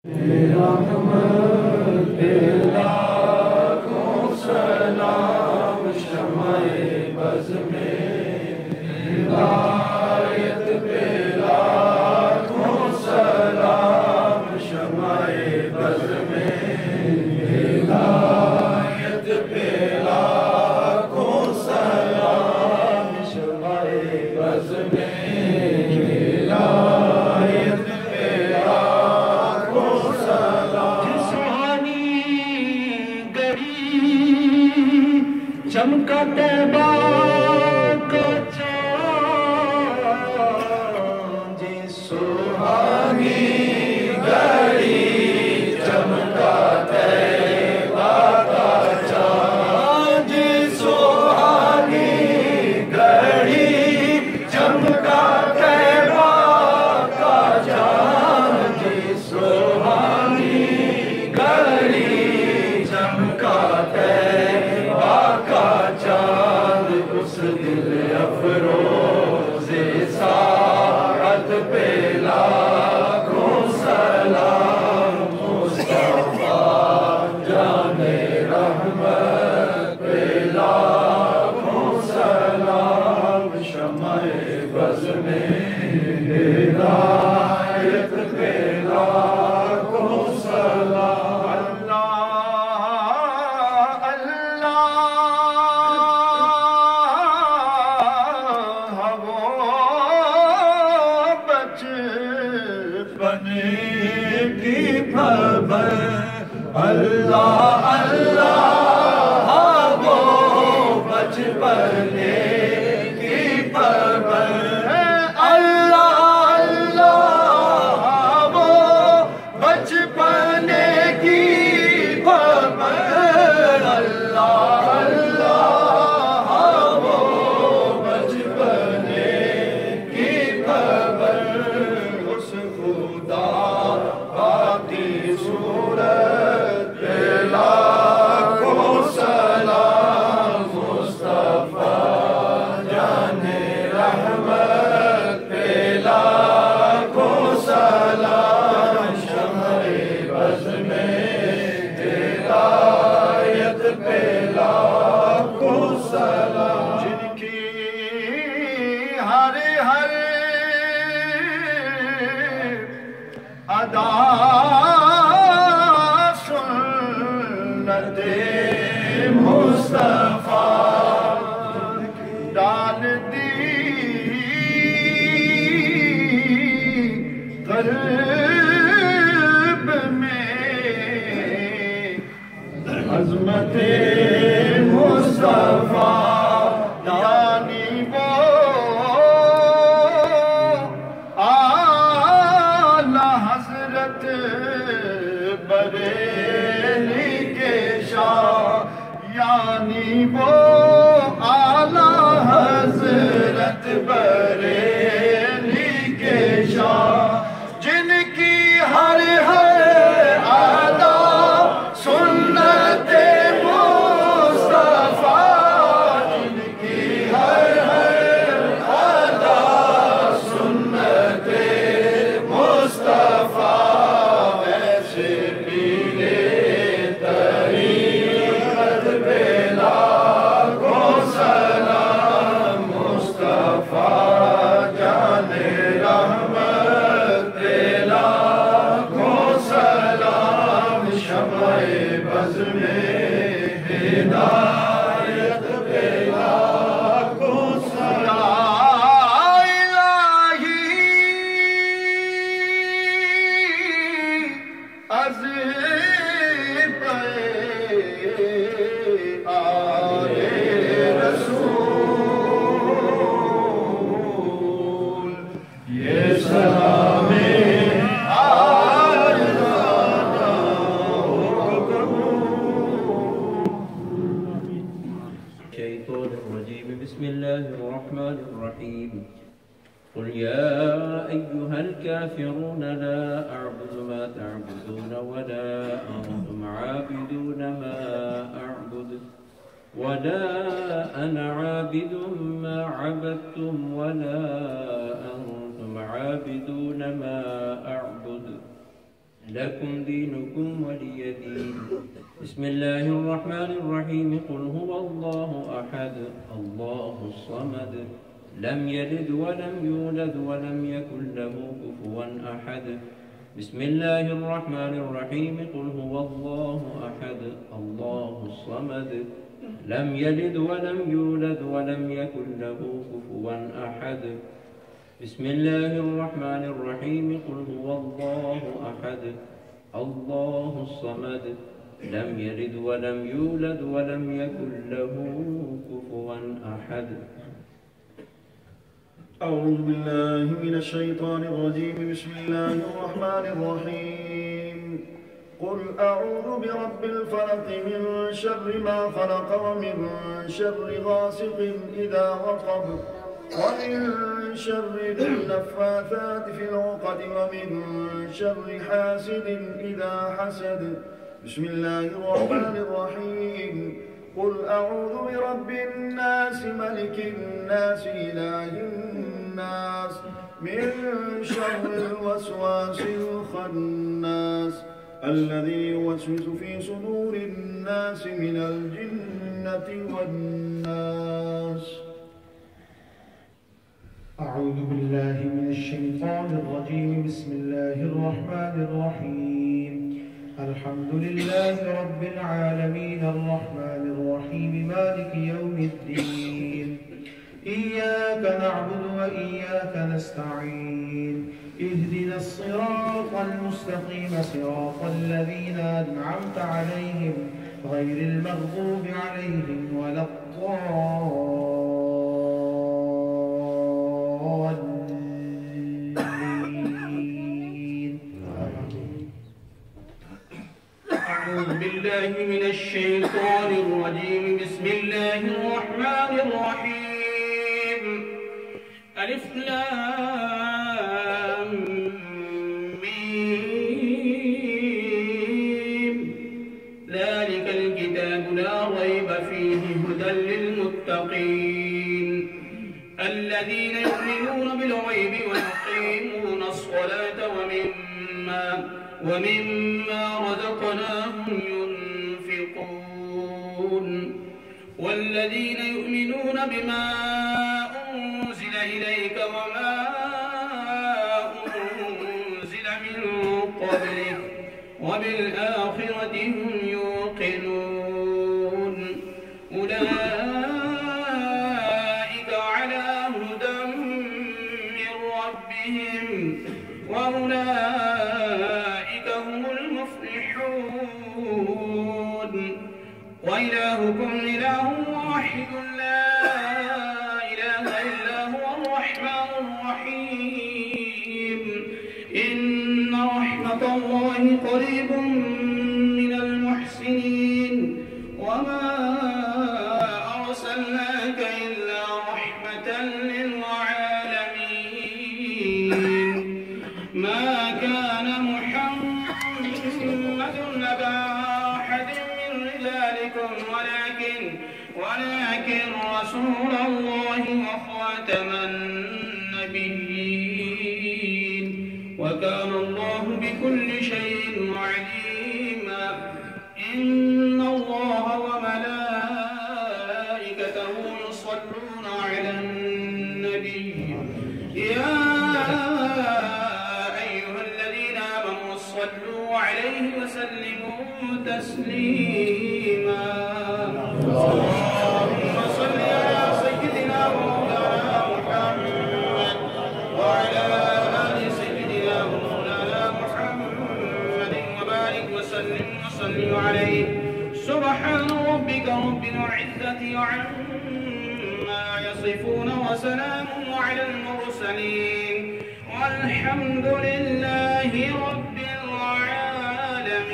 رحمت پہ لاکھوں سلام، شمع بز میں ہدایت پہ لاکھوں سلام، شمع بز میں ہدایت پہ لاکھوں سلام، شمع بز میں ہدایت پہ لاکھوں سلام۔ سہانی گری چمکا طیبہ کا چاند، جی سہانی گری چمکا طیبہ کا چاند، جی سہانی گری چمکا طیبہ کا چاند، جی سہانی گری چمکا طیبہ کا چاند، اس دل افروز ساعت پہ لاکھوں سلام، مصطفیٰ جان رحمت پہ لاکھوں سلام، شمع بز میں ہدایت پہ لاکھوں سلام۔ اللہ اللہ وہ بچپنے کی پرور، اللہ اللہ وہ بچپنے کی پرور، اللہ اللہ وہ بچپنے کی پرور، اس خدا باقی صورت پہ لاکھوں سلام، مصطفیٰ جان رحمت پہ لاکھوں سلام، شمع بز میں ہدایت پہ لاکھوں سلام، جن کی ہر ہر ادا سنت مصطفیٰ ڈال دی قلب میں، عظمت مصطفیٰ یعنی وہ اعلی حضرت بریلی کے شاہ، یعنی وہ اعلی حضرت بریلی کے شاہ، جن کی ہر ہر ادا سنت مصطفیٰ، جن کی ہر ہر ادا سنت مصطفیٰ، ایسے پیلے طریقت پہ لاکھوں سلام، مصطفیٰ جان رحمت پہ لاکھوں سلام، شمع بز میں ہدایت پہ لاکھوں سلام۔ الہی از پہ آئے رسول، یہ سلام الشيطان الرجيم. بسم الله الرحمن الرحيم. قل يا أيها الكافرون لا أعبد ما تعبدون ولا أنتم عابدون ما أعبد ولا أنا عابد ما عبدتم ولا أنتم عابدون ما أعبد لكم دينكم ولي دين. بسم الله الرحمن الرحيم. قل هو الله أحد الله الصمد لم يلد ولم يولد ولم يكن له كفوا أحد. بسم الله الرحمن الرحيم. قل هو الله أحد الله الصمد لم يلد ولم يولد ولم يكن له كفوا أحد. بسم الله الرحمن الرحيم. قل هو الله أحد الله الصمد لم يلد ولم يولد ولم يكن له كفوا أحد. أعوذ بالله من الشيطان الرجيم. بسم الله الرحمن الرحيم. قل أعوذ برب الفلق من شر ما خلق ومن شر غاسق إذا وقب ومن شر النفاثات في العقد ومن شر حاسد إذا حسد. بسم الله الرحمن الرحيم. قل أعوذ برب الناس ملك الناس إله الناس من شر الوسواس الخناس الذي يوسوس في صدور الناس من الجنة والناس. أعوذ بالله من الشيطان الرجيم. بسم الله الرحمن الرحيم. الحمد لله رب العالمين الرحمن الرحيم مالك يوم الدين. إياك نعبد وإياك نستعين. اهدنا الصراط المستقيم صراط الذين أنعمت عليهم غير المغضوب عليهم ولا الضالين. أعوذ بالله من الشيطان الرجيم. بسم الله الرحمن الرحيم. ألف لام ميم. ذلك الكتاب لا ريب فيه هدى للمتقين الذين يؤمنون بالغيب ويقيمون الصلاة ومما رزقناهم ينفقون والذين يؤمنون بما أنزل إليك وما أنزل من قبلك وبالآخرة هم يوقنون أولئك على هدى من ربهم وأولئك هم المفلحون. وإلهكم إله واحد لا إله إلا هو الرحمن الرحيم. إن رحمة الله قريب من المحسنين وما أرسلناك إلا رحمة للعالمين. ما كان محمد أبا أحد من رجالكم ولكن رسول الله وخاتم النبيين وكان الله بكل شيء عليما. إن الله وملائكته يصلون على النبي يا أيها الذين آمنوا صلوا عليه وسلموا تسليما. اللهم صل على سيدنا ومولانا محمد وعلى آل سيدنا ومولانا محمد وبارك وسلم عليه. سبحان ربك رب العزة عما يصفون وسلام على المرسلين والحمد لله رب العالمين.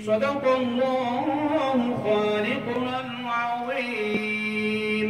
صدق الله خالقنا العظيم.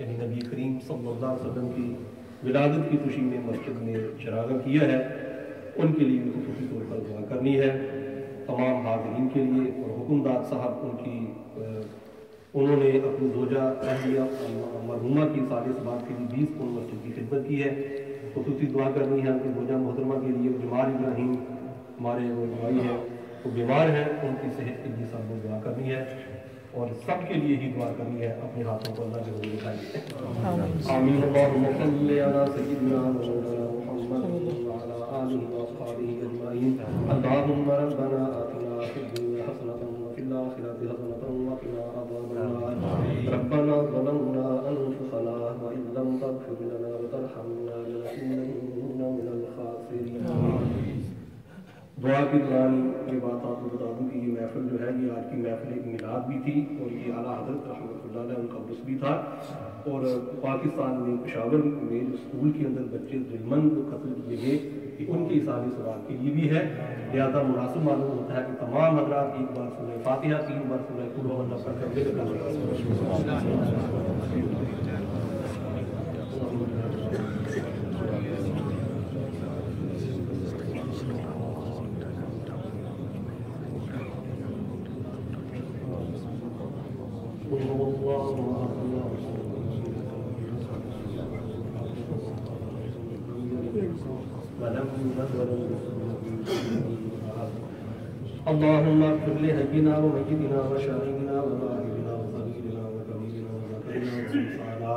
یعنی نبی کریم صلی اللہ علیہ وسلم کی ولادت کی خوشی میں مسجد میں چراغاں کیا ہے، ان کے لیے بھی خصوصی طور پر دعا کرنی ہے، تمام حاضرین کے لیے۔ اور حکمداد صاحب انہوں نے اپنی زوجہ اہلیہ مرحومہ کی سالس بات کے لیے 20 پاؤنڈ مسجد کی خدمت کی ہے، خصوصی دعا کرنی ہے ان کی زوجہ محترمہ کے لیے۔ جمال ابراہیم ہمارے وہ بھائی ہیں، وہ بیمار ہیں، ان کی صحت کے لیے سب کو دعا کرنی ہے، اور سب کے لیے ہی دعا کرنی ہے۔ اپنے ہاتھوں کو اللہ کے حضور اٹھائیے۔ آمین۔ اللہم صلی علی سیدنا مولانا محمد وعلی آلہ واصحابہ اجمعین۔ اللہم ربنا آتنا فی الدنیا حسنۃ وفی الآخرۃ حسنۃ وقنا عذاب النار۔ ربنا ظلمنا انفسنا وان لم تغفر لنا وترحمنا لنکونن من الخاسرین۔ دعا کے دوران یہ بات آپ کو بتا دوں کہ یہ محفل جو ہے یہ آج کی محفل ایک میلاد بھی تھی، اور یہ اعلیٰ حضرت رحمۃ اللہ علیہ ان کا عرس بھی تھا، اور پاکستان میں پشاور میں جو اسکول کے اندر بچے ظلمن قتل کیے گئے کہ ان کی اظہار ثواب کے لیے بھی ہے، لہٰذا مناسب معلوم ہوتا ہے کہ تمام حضرات ایک بار سورہ فاتحہ 3 بار سورہ قل هو اللہ پڑھ کر اللهم اغفر لحينا وميتنا وشاهدنا وغائبنا وصغيرنا وكبيرنا وذكرنا وانثانا،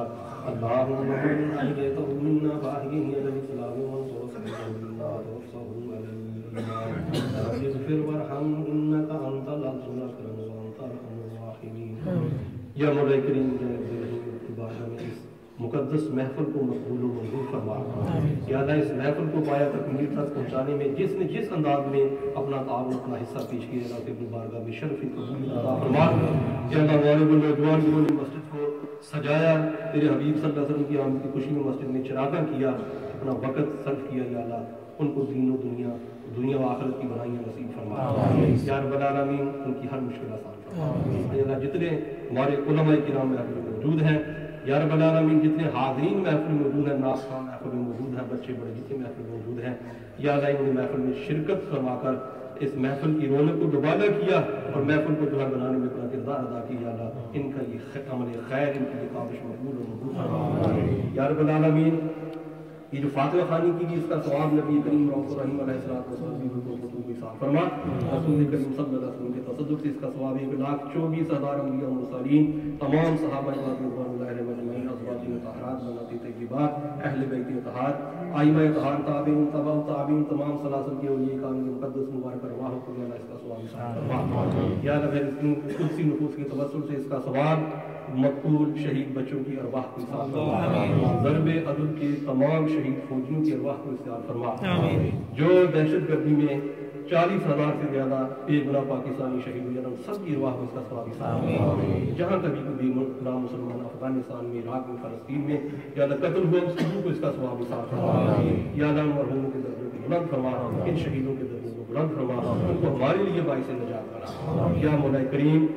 اللهم من احييته منا فاحيه على الاسلام وانصر صحبه منا وتوفه على الايمان، رب اغفر وارحم انك انت العز الاكرم وانت ارحم الراحمين۔ یا مولا کریم اس مقدس محفل کو مقبول و منظور فرما، یا اللہ اس محفل کو پایا تکمیل تک پہنچانے میں جس نے جس انداز میں اپنا تعاون اپنا حصہ پیش کیا، اللہ کے بارگاہ میں شرف قبول عطا فرما۔ یا اللہ ہمارے نوجوان جنہوں نے مسجد کو سجایا، تیرے حبیب صلی اللہ علیہ وسلم کی آمد کی خوشی میں مسجد میں چراغاں کیا، اپنا وقت صرف کیا، یا اللہ ان کو دین و دنیا و آخرت کی بھلائیاں نصیب فرما۔ یا رب العالمین ان کی ہر مشکل آسان فرما۔ یا اللہ جتنے ہمارے علماء کرام محفل میں موجود ہیں، یا رب العالمین جتنے حاضرین محفل میں موجود ہیں، ناصح محفل میں موجود ہیں، بچے بڑے جتنے محفل میں موجود ہیں، یا اللہ انہیں محفل میں شرکت فرما کر اس محفل کی رونق کو دوبارہ کیا اور محفل کو جو ہے بنانے میں اپنا کردار ادا کیا، یا اللہ ان کا یہ عمل خیر، ان کی یہ کاوش مقبول و منظور فرما۔ یا رب العالمین یہ جو فاتحہ خوانی کی اس کا ثواب نبی کریم رؤوف الرحیم علیہ السلام کو حساب فرما۔ رسول کریم صلی اللہ علیہ وسلم کے تصدق سے اس کا ثواب 1,24,000 انبیاء و مرسلین، تمام صحابہ رضوان اللہ علیہم اجمعین، ازواج مطہرات، بنات طیبات، اہل بیت اطہار، ائمہ اطہار، تابعین، تبع تابعین، تمام سلاسل کے اولیاء کرام کے مقدس مبارک ارواح کو اللہ اس کا ثواب حساب فرما۔ یا اللہ قدسی نفوس کے توسل سے اس کا ثواب مقتول شہید بچوں کی ارواح کو حساب فرما، ضرب عدل کے تمام شہید فوجیوں کی ارواح کو حساب فرما، جو دہشت گردی میں 40,000 سے زیادہ بے گناہ پاکستانی شہید ہوئے، سب کی ارواح کو اس کا ثواب حساب فرما۔ جہاں کبھی کوئی نام مسلمان افغانستان میں، عراق میں، فلسطین میں یا اللہ قتل ہوا اس کو اس کا ثواب حساب فرما، یا اللہ مرحوموں کے درجوں کو بلند فرما، ان شہیدوں کے درجوں کو بلند فرما، ان کو ہمارے لیے باعث نجات بنا۔ یا مولا کریم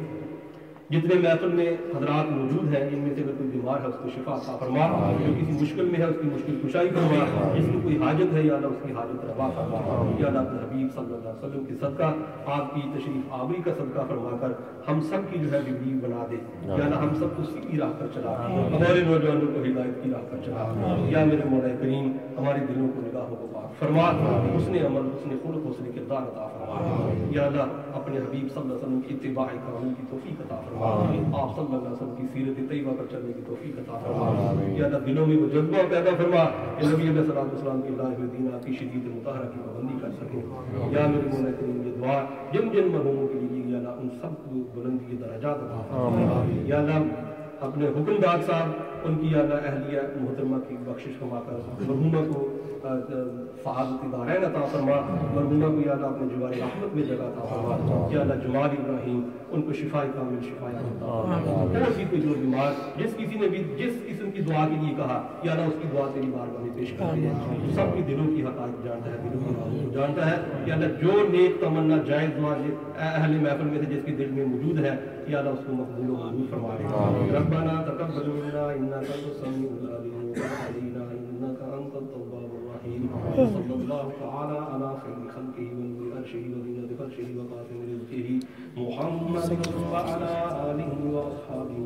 جتنے محفل میں حضرات موجود ہیں، ان میں سے اگر کوئی بیمار ہے اس کو شفا عطا فرما، جو کسی مشکل میں ہے اس کی مشکل کشائی فرما، جس کو کوئی حاجت ہے یا اللہ اس کی حاجت روا فرما۔ یا اللہ اپنے حبیب صلی اللہ علیہ وسلم کی صدقہ، آپ کی تشریف آوری کا صدقہ فرما کر ہم سب کی جو ہے زندگی بنا دے، یا اللہ ہم سب کو اسی کی راہ پر چلا، ہمارے نوجوانوں کو ہدایت کی راہ پر چلا۔ یا میرے مولا کریم ہمارے دلوں کو نگاہوں کو پاک فرما، حسن عمل، حسن خلق، حسن کردار عطا فرما۔ یا اللہ اپنے حبیب صلی اللہ علیہ وسلم کی اتباع قانون کی توفیق عطا فرما، آپ صلی اللہ علیہ وسلم کی سیرت طیبہ پر چلنے کی توفیق عطا فرما۔ یا اللہ دلوں میں وہ جذبہ پیدا فرما کہ نبی علیہ السلام کی اللہ و دین آپ کی شدید مطہرہ کی پابندی کر سکیں۔ یا میرے مولا کریم یہ دعا جن جن مرحوموں کے لیے، یا اللہ ان سب کو بلندی درجات عطا فرما۔ یا اللہ اپنے حکمدار صاحب ان کی یا اللہ اہلیہ محترمہ کی بخشش فرما کر مرحومہ کو سعادت دارین عطا فرما، مرحومہ کو یا اللہ اپنے جوار رحمت میں جگہ عطا فرما۔ یا اللہ جمال ابراہیم ان کو شفا کامل شفا عطا فرما، اور بھی کوئی جو بیمار جس کسی نے بھی جس قسم کی دعا کے لیے کہا، یا اللہ اس کی دعا تیری بارگاہ میں پیش کرتے ہیں، سب کی دلوں کی حقائق جانتا ہے، دلوں کی باتوں کو جانتا ہے۔ یا اللہ جو نیک تمنا جائز دعا اہل محفل میں سے جس کے دل میں موجود ہے، یا اللہ اس کو مقبول و منظور فرما۔ رب ربنا تقبل منا إنك أنت السميع العليم وتب علينا إنك أنت التواب الرحيم. صلى الله تعالى على خير خلقه ونور عرشه وزينة فرشه وقاسم رزقه محمد وعلى آله وأصحابه